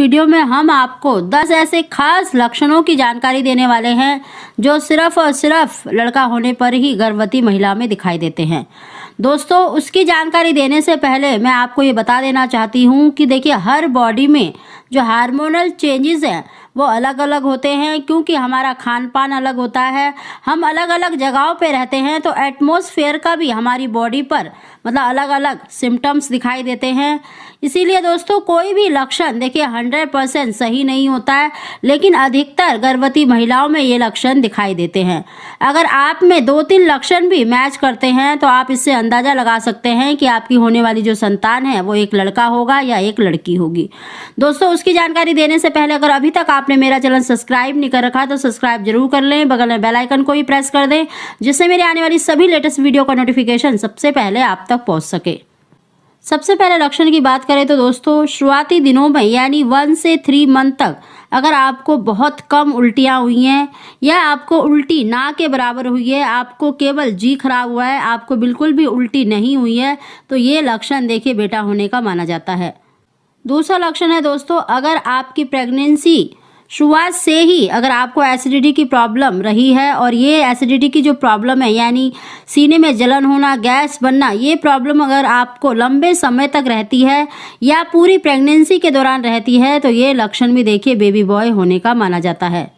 Video में हम आपको 10 ऐसे खास लक्षणों की जानकारी देने वाले हैं जो सिर्फ और सिर्फ लड़का होने पर ही गर्भवती महिला में दिखाई देते हैं। दोस्तों, उसकी जानकारी देने से पहले मैं आपको ये बता देना चाहती हूँ कि देखिए, हर बॉडी में जो हार्मोनल चेंजेस हैं वो अलग अलग होते हैं, क्योंकि हमारा खान पान अलग होता है, हम अलग अलग जगहों पे रहते हैं, तो एटमॉस्फेयर का भी हमारी बॉडी पर मतलब अलग अलग सिम्टम्स दिखाई देते हैं। इसीलिए दोस्तों, कोई भी लक्षण देखिए 100% सही नहीं होता है, लेकिन अधिकतर गर्भवती महिलाओं में ये लक्षण दिखाई देते हैं। अगर आप में 2-3 लक्षण भी मैच करते हैं तो आप इससे अंदाज़ा लगा सकते हैं कि आपकी होने वाली जो संतान है वो एक लड़का होगा या एक लड़की होगी। दोस्तों, उसकी जानकारी देने से पहले अगर अभी तक आपने मेरा चैनल सब्सक्राइब नहीं कर रखा तो सब्सक्राइब जरूर कर लें, बगल में बेल आइकन को भी प्रेस कर दें, जिससे मेरे आने वाली सभी लेटेस्ट वीडियो का नोटिफिकेशन सबसे पहले आप तक पहुंच सके। सबसे पहले लक्षण की बात करें तो दोस्तों, शुरुआती दिनों में यानी 1 से 3 मंथ तक अगर आपको बहुत कम उल्टियाँ हुई हैं या आपको उल्टी ना के बराबर हुई है, आपको केवल जी खराब हुआ है, आपको बिल्कुल भी उल्टी नहीं हुई है, तो ये लक्षण देखिए बेटा होने का माना जाता है। दूसरा लक्षण है दोस्तों, अगर आपकी प्रेगनेंसी शुरुआत से ही अगर आपको एसिडिटी की प्रॉब्लम रही है और ये एसिडिटी की जो प्रॉब्लम है यानी सीने में जलन होना, गैस बनना, ये प्रॉब्लम अगर आपको लंबे समय तक रहती है या पूरी प्रेगनेंसी के दौरान रहती है, तो ये लक्षण भी देखिए बेबी बॉय होने का माना जाता है।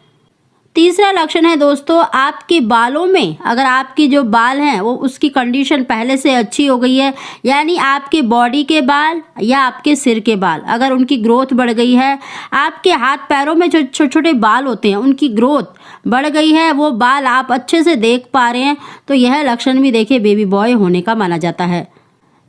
तीसरा लक्षण है दोस्तों, आपके बालों में अगर आपकी जो बाल हैं वो उसकी कंडीशन पहले से अच्छी हो गई है, यानी आपके बॉडी के बाल या आपके सिर के बाल अगर उनकी ग्रोथ बढ़ गई है, आपके हाथ पैरों में जो छोटे छोटे बाल होते हैं उनकी ग्रोथ बढ़ गई है, वो बाल आप अच्छे से देख पा रहे हैं, तो यह लक्षण भी देखिए बेबी बॉय होने का माना जाता है।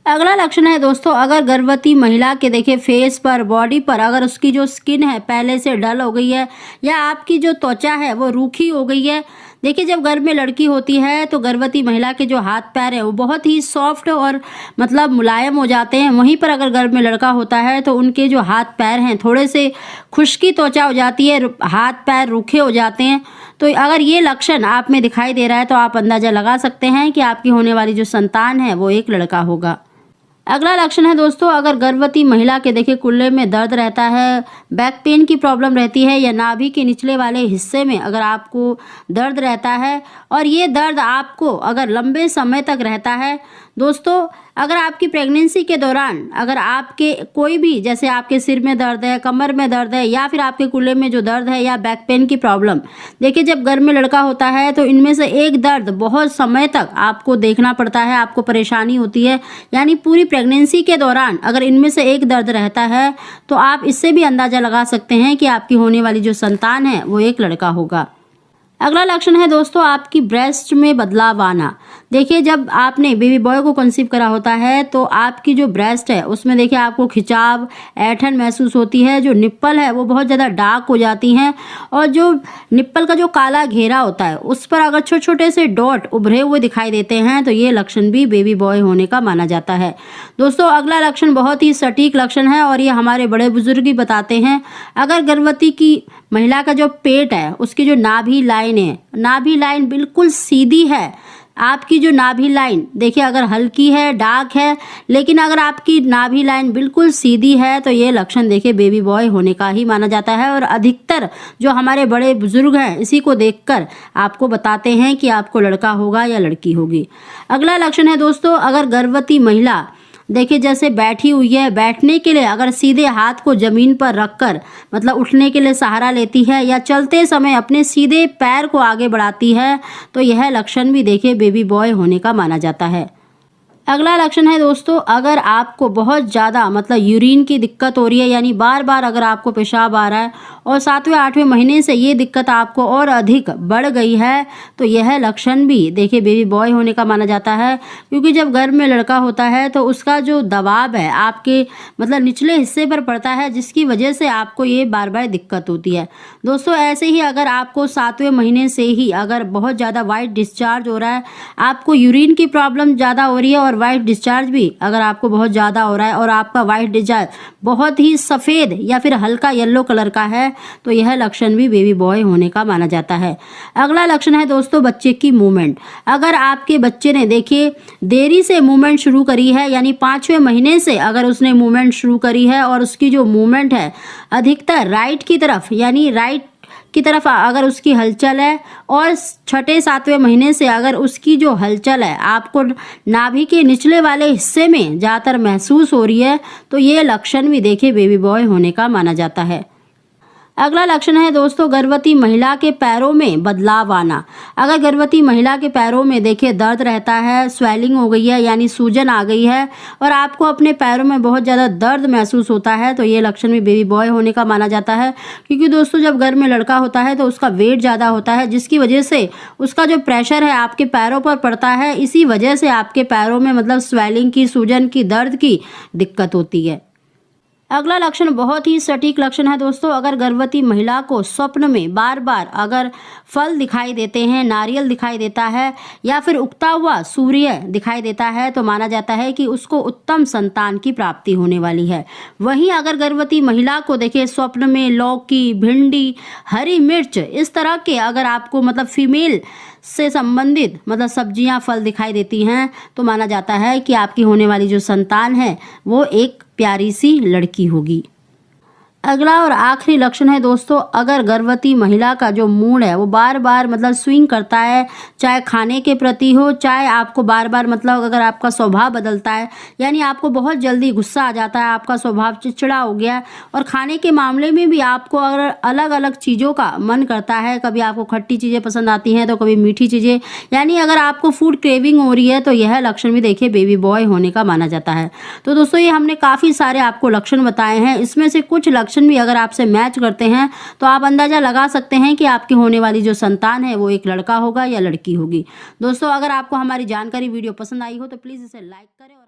अगला लक्षण है दोस्तों, अगर गर्भवती महिला के देखिए फेस पर, बॉडी पर अगर उसकी जो स्किन है पहले से डल हो गई है या आपकी जो त्वचा है वो रूखी हो गई है। देखिए, जब गर्भ में लड़की होती है तो गर्भवती महिला के जो हाथ पैर हैं वो बहुत ही सॉफ्ट और मतलब मुलायम हो जाते हैं। वहीं पर अगर गर्भ में लड़का होता है तो उनके जो हाथ पैर हैं थोड़े से खुश्की त्वचा हो जाती है, हाथ पैर रूखे हो जाते हैं। तो अगर ये लक्षण आप में दिखाई दे रहा है तो आप अंदाज़ा लगा सकते हैं कि आपकी होने वाली जो संतान है वो एक लड़का होगा। अगला लक्षण है दोस्तों, अगर गर्भवती महिला के देखिए कुल्ले में दर्द रहता है, बैक पेन की प्रॉब्लम रहती है या नाभि के निचले वाले हिस्से में अगर आपको दर्द रहता है और ये दर्द आपको अगर लंबे समय तक रहता है। दोस्तों, अगर आपकी प्रेगनेंसी के दौरान अगर आपके कोई भी, जैसे आपके सिर में दर्द है, कमर में दर्द है या फिर आपके कुल्ले में जो दर्द है या बैक पेन की प्रॉब्लम, देखिए जब गर्भ में लड़का होता है तो इनमें से एक दर्द बहुत समय तक आपको देखना पड़ता है, आपको परेशानी होती है, यानी पूरी प्रेगनेंसी के दौरान अगर इनमें से एक दर्द रहता है तो आप इससे भी अंदाज़ा लगा सकते हैं कि आपकी होने वाली जो संतान है वो एक लड़का होगा। अगला लक्षण है दोस्तों, आपकी ब्रेस्ट में बदलाव आना। देखिए, जब आपने बेबी बॉय को कंसीव करा होता है तो आपकी जो ब्रेस्ट है उसमें देखिए आपको खिंचाव, ऐंठन महसूस होती है, जो निप्पल है वो बहुत ज़्यादा डार्क हो जाती हैं और जो निप्पल का जो काला घेरा होता है उस पर अगर छोटे छोटे से डॉट उभरे हुए दिखाई देते हैं तो ये लक्षण भी बेबी बॉय होने का माना जाता है। दोस्तों, अगला लक्षण बहुत ही सटीक लक्षण है और ये हमारे बड़े बुजुर्ग ही बताते हैं। अगर गर्भवती की महिला का जो पेट है उसकी जो नाभि लाइन है, नाभि लाइन बिल्कुल सीधी है, आपकी जो नाभि लाइन देखिए अगर हल्की है, डार्क है, लेकिन अगर आपकी नाभि लाइन बिल्कुल सीधी है तो ये लक्षण देखिए बेबी बॉय होने का ही माना जाता है और अधिकतर जो हमारे बड़े बुजुर्ग हैं इसी को देखकर आपको बताते हैं कि आपको लड़का होगा या लड़की होगी। अगला लक्षण है दोस्तों, अगर गर्भवती महिला देखिए जैसे बैठी हुई है, बैठने के लिए अगर सीधे हाथ को ज़मीन पर रखकर मतलब उठने के लिए सहारा लेती है या चलते समय अपने सीधे पैर को आगे बढ़ाती है तो यह लक्षण भी देखिए बेबी बॉय होने का माना जाता है। अगला लक्षण है दोस्तों, अगर आपको बहुत ज़्यादा मतलब यूरिन की दिक्कत हो रही है, यानी बार बार अगर आपको पेशाब आ रहा है और 7वें-8वें महीने से ये दिक्कत आपको और अधिक बढ़ गई है तो यह लक्षण भी देखिए बेबी बॉय होने का माना जाता है, क्योंकि जब गर्भ में लड़का होता है तो उसका जो दबाव है आपके मतलब निचले हिस्से पर पड़ता है, जिसकी वजह से आपको ये बार बार दिक्कत होती है। दोस्तों, ऐसे ही अगर आपको 7वें महीने से ही अगर बहुत ज़्यादा वाइट डिस्चार्ज हो रहा है, आपको यूरिन की प्रॉब्लम ज़्यादा हो रही है और वाइट डिस्चार्ज भी अगर आपको बहुत ज़्यादा हो रहा है और आपका वाइट डिस्चार्ज बहुत ही सफ़ेद या फिर हल्का येलो कलर का है तो यह लक्षण भी बेबी बॉय होने का माना जाता है। अगला लक्षण है दोस्तों बच्चे की मूवमेंट। अगर आपके बच्चे ने देखिए देरी से मूवमेंट शुरू करी है, यानी 5वें महीने से अगर उसने मूवमेंट शुरू करी है और उसकी जो मूवमेंट है अधिकतर राइट की तरफ, यानी राइट की तरफ अगर उसकी हलचल है, और 6-7वें महीने से अगर उसकी जो हलचल है आपको नाभि के निचले वाले हिस्से में ज़्यादातर महसूस हो रही है तो ये लक्षण भी देखिए बेबी बॉय होने का माना जाता है। अगला लक्षण है दोस्तों गर्भवती महिला के पैरों में बदलाव आना। अगर गर्भवती महिला के पैरों में देखिए दर्द रहता है, स्वेलिंग हो गई है यानी सूजन आ गई है और आपको अपने पैरों में बहुत ज़्यादा दर्द महसूस होता है तो ये लक्षण भी बेबी बॉय होने का माना जाता है। क्योंकि दोस्तों जब गर्भ में लड़का होता है तो उसका वेट ज़्यादा होता है, जिसकी वजह से उसका जो प्रेशर है आपके पैरों पर पड़ता है, इसी वजह से आपके पैरों में मतलब स्वेलिंग की, सूजन की, दर्द की दिक्कत होती है। अगला लक्षण बहुत ही सटीक लक्षण है दोस्तों। अगर गर्भवती महिला को स्वप्न में बार बार अगर फल दिखाई देते हैं, नारियल दिखाई देता है या फिर उगता हुआ सूर्य दिखाई देता है तो माना जाता है कि उसको उत्तम संतान की प्राप्ति होने वाली है। वहीं अगर गर्भवती महिला को देखिए स्वप्न में लौकी, भिंडी, हरी मिर्च इस तरह के अगर आपको मतलब फीमेल से संबंधित मतलब सब्जियां, फल दिखाई देती हैं तो माना जाता है कि आपकी होने वाली जो संतान है वो एक प्यारी सी लड़की होगी। अगला और आखिरी लक्षण है दोस्तों अगर गर्भवती महिला का जो मूड है वो बार बार मतलब स्विंग करता है, चाहे खाने के प्रति हो, चाहे आपको बार बार मतलब अगर आपका स्वभाव बदलता है, यानी आपको बहुत जल्दी गुस्सा आ जाता है, आपका स्वभाव चिड़चिड़ा हो गया और खाने के मामले में भी आपको अगर अलग अलग चीज़ों का मन करता है, कभी आपको खट्टी चीज़ें पसंद आती हैं तो कभी मीठी चीज़ें, यानी अगर आपको फूड क्रेविंग हो रही है तो यह लक्षण भी देखिए बेबी बॉय होने का माना जाता है। तो दोस्तों ये हमने काफ़ी सारे आपको लक्षण बताए हैं, इसमें से कुछ लक्षण भी अगर आपसे मैच करते हैं तो आप अंदाजा लगा सकते हैं कि आपकी होने वाली जो संतान है वो एक लड़का होगा या लड़की होगी। दोस्तों अगर आपको हमारी जानकारी वीडियो पसंद आई हो तो प्लीज़ इसे लाइक करें और